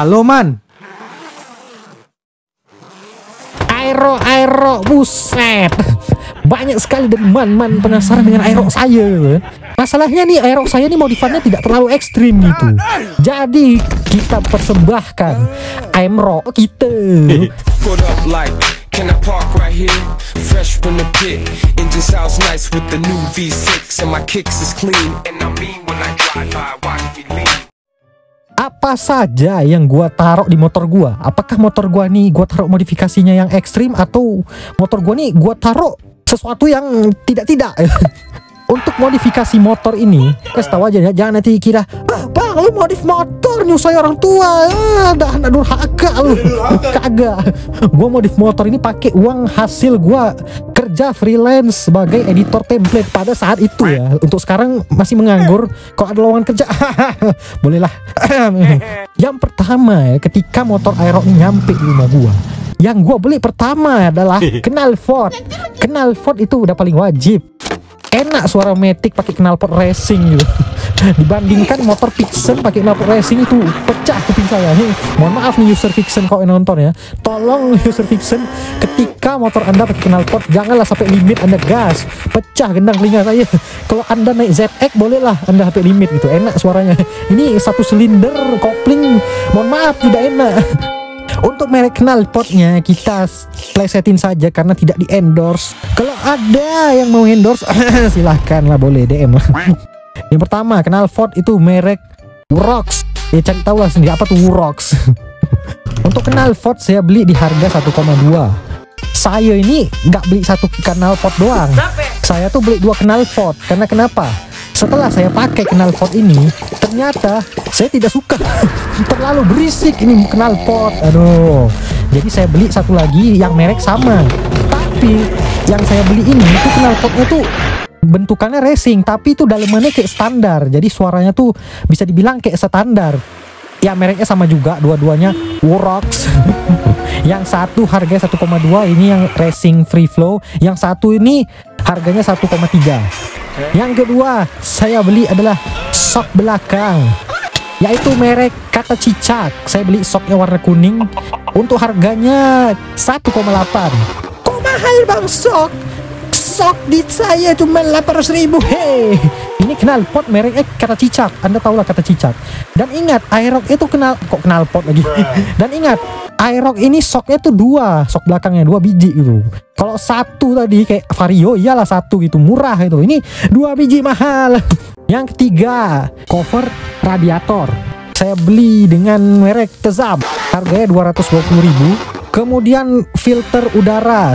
Halo man. Aero, buset. Banyak sekali dari man penasaran dengan aero saya. Masalahnya nih aero saya nih modifannya tidak terlalu ekstrim gitu. Jadi kita persembahkan aero kita. Can I park right here? Fresh from the pit. Engine sounds nice with the new V6 and my kicks is clean. And I mean when I drive by, watch me lean. Apa saja yang gua taruh di motor gua? Apakah motor gua nih gua taruh modifikasinya yang ekstrim atau motor gua nih gua taruh sesuatu yang tidak? Untuk modifikasi motor ini, kasih tahu aja ya, jangan nanti kira, bang lu modif motor nyusai orang tua, dah anak durhaka lu. Kagak, gua modif motor ini pakai uang hasil gua kerja freelance sebagai editor template pada saat itu ya. Untuk sekarang masih menganggur, kalau ada lowongan kerja, bolehlah. Yang pertama ya, ketika motor aero nyampe di rumah gua, yang gua beli pertama adalah knalpot. Knalpot itu udah paling wajib. Enak suara Matic pakai knalpot racing gitu. Dibandingkan motor Vixen pakai knalpot racing itu pecah kuping saya. Nih, mohon maaf nih user Vixen kalau nonton ya. Tolong user Vixen, ketika motor Anda pakai knalpot janganlah sampai limit Anda gas. Pecah gendang telinga saya. Kalau Anda naik ZX bolehlah Anda sampai limit gitu. Enak suaranya. Ini satu silinder kopling. Mohon maaf tidak enak. Untuk merek knalpotnya kita plesetin saja karena tidak di endorse. Kalau ada yang mau endorse silahkan lah, boleh DM. Yang pertama knalpot itu merek Wurox. Ya cari tahu lah sendiri apa tuh Wurox. Untuk knalpot saya beli di harga 1,2. Saya ini nggak beli satu knalpot doang. Saya tuh beli 2 knalpot. Karena kenapa? Setelah saya pakai knalpot ini, ternyata saya tidak suka. Terlalu berisik ini knalpot. Aduh. Jadi saya beli satu lagi yang merek sama. Tapi yang saya beli ini itu knalpotnya tuh bentukannya racing, tapi itu dalemannya kayak standar. Jadi suaranya tuh bisa dibilang kayak standar. Ya mereknya sama juga, dua-duanya Wurox. Yang satu harganya 1,2, ini yang racing free flow. Yang satu ini harganya 1,3. Yang kedua saya beli adalah sok belakang, yaitu merek Kata Cicak. Saya beli soknya warna kuning. Untuk harganya 1,8. Kok mahal bang sok? Sok di saya cuma 800.000. Hei, ini knalpot mereknya Kata Cicak. Anda tahu lah Kata Cicak. Dan ingat Aerox itu knalpot lagi. Dan ingat Aerox ini soknya tuh 2, sok belakangnya 2 biji gitu. Kalau satu tadi kayak Vario iyalah satu gitu, murah itu. Ini 2 biji mahal. Yang ketiga cover radiator. Saya beli dengan merek Tezab, harganya 220.000. Kemudian filter udara.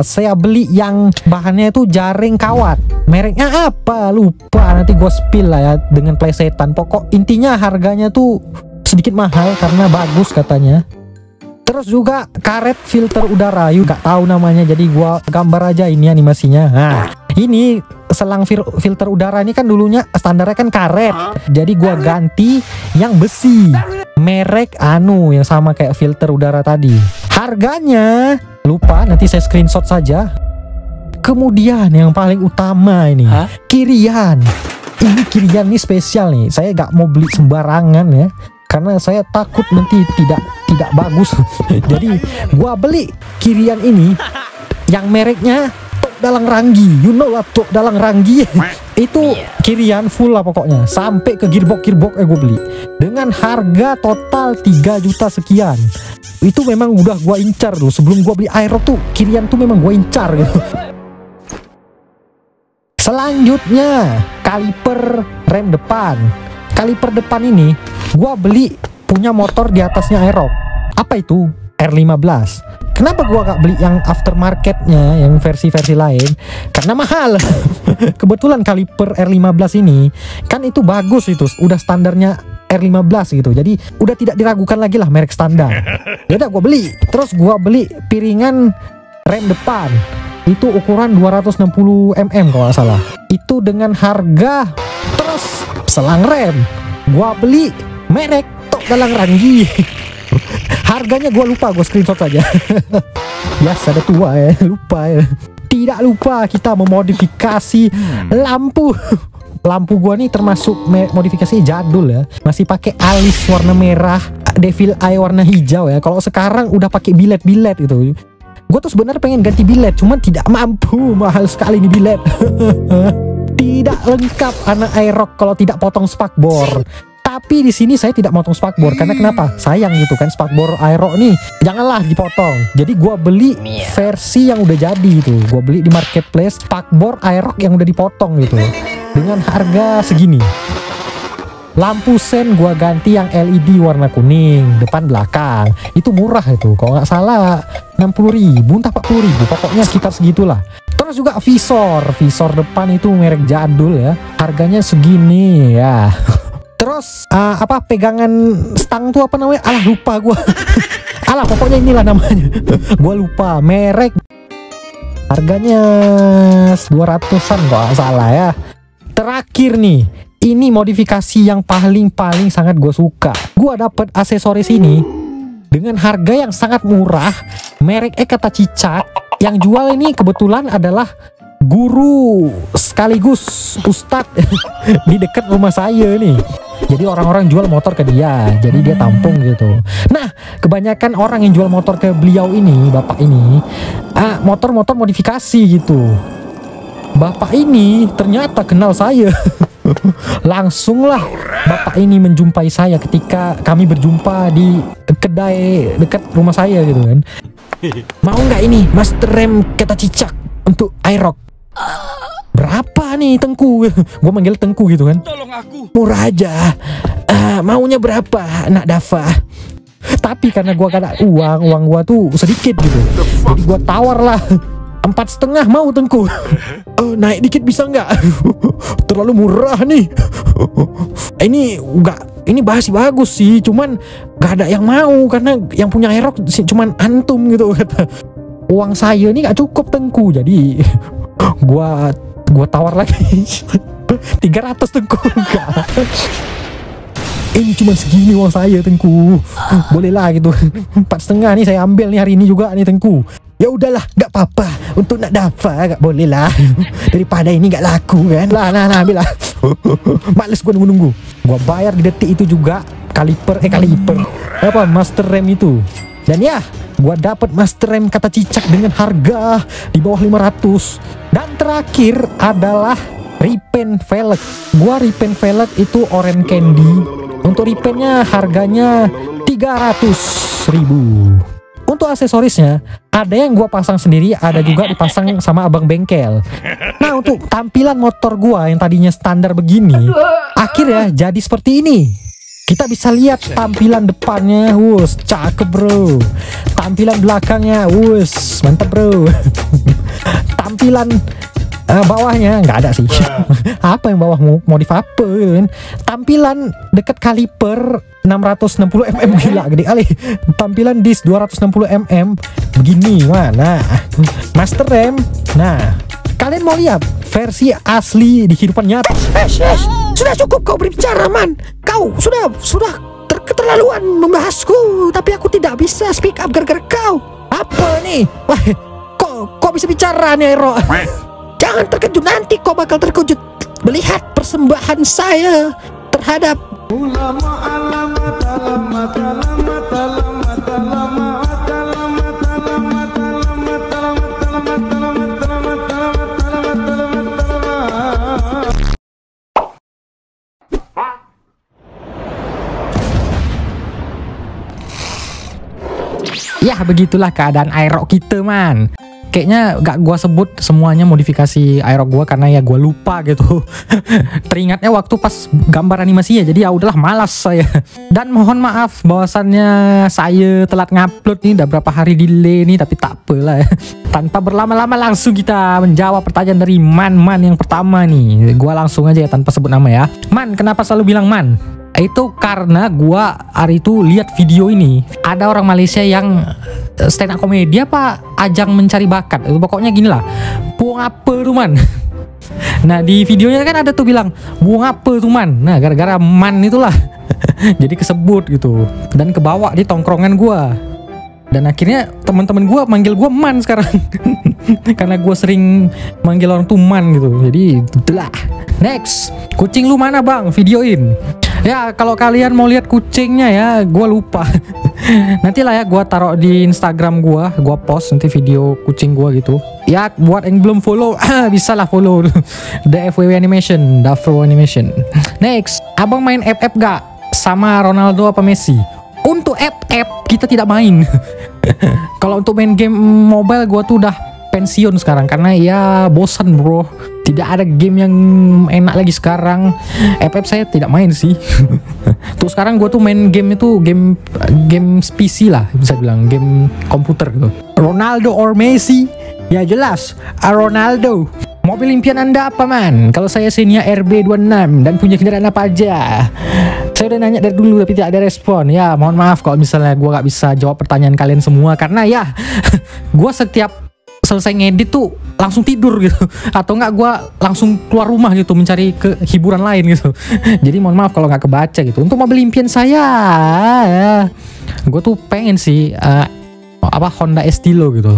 Saya beli yang bahannya itu jaring kawat. Mereknya apa? Lupa, nanti gue spill lah ya dengan plesetan. Pokok intinya harganya tuh sedikit mahal karena bagus katanya. Terus juga karet filter udara, yuk gak tahu namanya, jadi gua gambar aja ini animasinya. Nah, ini selang filter udara ini kan dulunya standarnya kan karet, jadi gua ganti yang besi, merek yang sama kayak filter udara tadi. Harganya lupa, nanti saya screenshot saja. Kemudian yang paling utama ini, Kirian. Ini Kirian ini spesial nih, saya gak mau beli sembarangan ya, karena saya takut nanti tidak bagus. Jadi gua beli Kirian ini yang mereknya Tok Dalang Ranggi. You know lah Tok Dalang Ranggi. Itu Kirian full lah pokoknya, sampai ke gearbox gua beli dengan harga total 3 juta sekian. Itu memang udah gua incar loh sebelum gua beli Aerox tuh. Kirian tuh memang gua incar gitu. Selanjutnya kaliper rem depan. Kaliper depan ini gua beli punya motor di atasnya Aerox. Apa itu? R15. Kenapa gua gak beli yang aftermarketnya, yang versi-versi lain? Karena mahal. Kebetulan kaliper R15 ini kan itu bagus, itu udah standarnya R15 gitu. Jadi udah tidak diragukan lagi lah merek standar. Ya udah gua beli. Terus gua beli piringan rem depan. Itu ukuran 260 mm kalau nggak salah. Itu dengan harga. Terus selang rem gua beli merek Tok Dalang Ranggi. Harganya gua lupa, gua screenshot saja. Biasa ada tua ya, lupa ya. Tidak lupa kita memodifikasi lampu lampu gua nih termasuk modifikasi jadul ya, masih pakai alis warna merah, devil eye warna hijau ya. Kalau sekarang udah pakai bilet-bilet gitu. Gue tuh sebenarnya pengen ganti bilet, cuman tidak mampu, mahal sekali nih bilet. Tidak lengkap anak Aerox kalau tidak potong spakbor. Tapi di sini saya tidak potong spakbor karena kenapa? Sayang gitu kan, spakbor Aerox nih, janganlah dipotong. Jadi gue beli versi yang udah jadi itu. Gue beli di marketplace spakbor Aerox yang udah dipotong gitu, dengan harga segini. Lampu sen gua ganti yang LED warna kuning depan belakang, itu murah itu, kalau nggak salah 60.000 entah 40.000, pokoknya sekitar segitulah. Terus juga visor depan itu merek jadul ya, harganya segini ya. Terus apa pegangan stang tuh apa namanya, alah lupa gua. Alah pokoknya inilah namanya. Gua lupa merek, harganya 200-an kalau nggak salah ya. Terakhir nih, ini modifikasi yang paling sangat gue suka. Gue dapet aksesoris ini dengan harga yang sangat murah, merek kata cicak. Yang jual ini kebetulan adalah guru sekaligus ustadz di dekat rumah saya nih. Jadi orang-orang jual motor ke dia, jadi dia tampung gitu. Nah, kebanyakan orang yang jual motor ke beliau ini, bapak ini, motor-motor modifikasi gitu. Bapak ini ternyata kenal saya. Langsunglah bapak ini menjumpai saya ketika kami berjumpa di kedai dekat rumah saya gitu kan. Mau nggak ini master rem kata cicak untuk Aerox? Berapa nih Tengku? Gue manggil Tengku gitu kan. Tolong aku. Murah aja. Maunya berapa nak Dava? Tapi karena gue gak ada uang gue tuh sedikit gitu, jadi gue tawar lah 4,5 mau Tengku. Naik dikit bisa nggak? Terlalu murah nih. Ini bagus sih, cuman gak ada yang mau karena yang punya Aerox cuman antum gitu kata. Uang saya ini gak cukup Tengku, jadi gua tawar lagi 300 Tengku. Enggak. Ini cuma segini uang saya Tengku. Boleh lah gitu. 4,5 nih saya ambil nih hari ini juga nih Tengku. Ya udahlah, gak apa-apa. Untuk nak Dava gak boleh lah. Daripada ini gak laku kan. Nah ambil lah. Males gue nunggu. Gue bayar di detik itu juga. Kaliper apa master rem itu. Dan ya, gue dapet master rem kata cicak dengan harga di bawah 500. Dan terakhir adalah repaint velg. Gue repaint velg itu orange candy. Untuk repaintnya harganya 300.000. Untuk aksesorisnya ada yang gua pasang sendiri, ada juga dipasang sama abang bengkel. Nah, untuk tampilan motor gua yang tadinya standar begini, akhirnya jadi seperti ini. Kita bisa lihat tampilan depannya, wus, cakep bro. Tampilan belakangnya, wus, mantap bro. Tampilan bawahnya nggak ada sih. Apa yang bawah modif apa gitu kan. Tampilan dekat kaliper 660 mm, gila gede kali. Tampilan disk 260 mm begini mana. Master rem. Nah, kalian mau lihat versi asli di kehidupan nyata? Sudah cukup kau berbicara man. Kau sudah keterlaluan membahasku, tapi aku tidak bisa speak up gara-gara kau. Apa nih? Wah, kok bisa bicara nih Aerox? Jangan terkejut, nanti kau bakal terkejut melihat persembahan saya terhadap ya, begitulah keadaan Aerox kita man. Kayaknya gak gua sebut semuanya modifikasi Aerox gua karena ya gua lupa gitu. Teringatnya waktu pas gambar animasi ya, jadi ya udahlah malas saya. Dan mohon maaf bahwasannya saya telat ngupload nih, udah berapa hari delay nih, tapi tak apalah ya. Tanpa berlama-lama langsung kita menjawab pertanyaan dari Man yang pertama nih. Gua langsung aja ya tanpa sebut nama ya. Man, kenapa selalu bilang Man? Itu karena gua hari itu lihat video ini, ada orang Malaysia yang stand up komedi apa ajang mencari bakat, pokoknya gini lah, buang apa tuh man. Nah di videonya kan ada tuh bilang buang apa tuh man. Nah gara-gara man itulah jadi kesebut gitu dan kebawa di tongkrongan gua. Dan akhirnya teman-teman gua manggil gua man sekarang. Karena gua sering manggil orang tuh man gitu, jadi itulah. Next, kucing lu mana bang? Videoin. Ya kalau kalian mau lihat kucingnya ya, gue lupa. Nanti lah ya gue taruh di Instagram gue post nanti video kucing gue gitu. Ya buat yang belum follow, bisa lah follow DFWW Animation, Dafro Animation. Next, abang main FF gak? Sama Ronaldo apa Messi? Untuk FF kita tidak main. Kalau untuk main game mobile gue tuh udah pensiun sekarang karena ya bosan bro. Tidak ada game yang enak lagi sekarang. FF saya tidak main sih. Tuh sekarang gue tuh main game itu game PC lah bisa bilang, game komputer gitu. Ronaldo or Messi? Ya jelas Ronaldo. Mobil impian Anda apa man? Kalau saya Xenia RB26 dan punya kendaraan apa aja? Saya udah nanya dari dulu tapi tidak ada respon. Ya mohon maaf kalau misalnya gue gak bisa jawab pertanyaan kalian semua karena ya gue setiap selesai ngedit tuh langsung tidur gitu, atau enggak gue langsung keluar rumah gitu mencari hiburan lain gitu. Jadi mohon maaf kalau nggak kebaca gitu. Untuk mobil impian saya, gue tuh pengen sih Honda Estilo gitu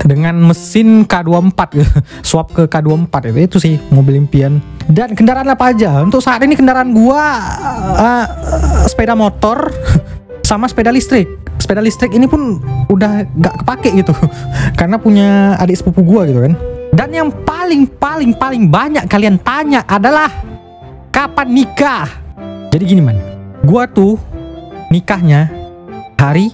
dengan mesin K24 gitu. Swap ke K24 itu sih mobil impian. Dan kendaraan apa aja? Untuk saat ini kendaraan gue sepeda motor sama sepeda listrik. Sepeda listrik ini pun udah gak kepake gitu karena punya adik sepupu gua gitu kan. Dan yang paling banyak kalian tanya adalah kapan nikah. Jadi gini man, gua tuh nikahnya hari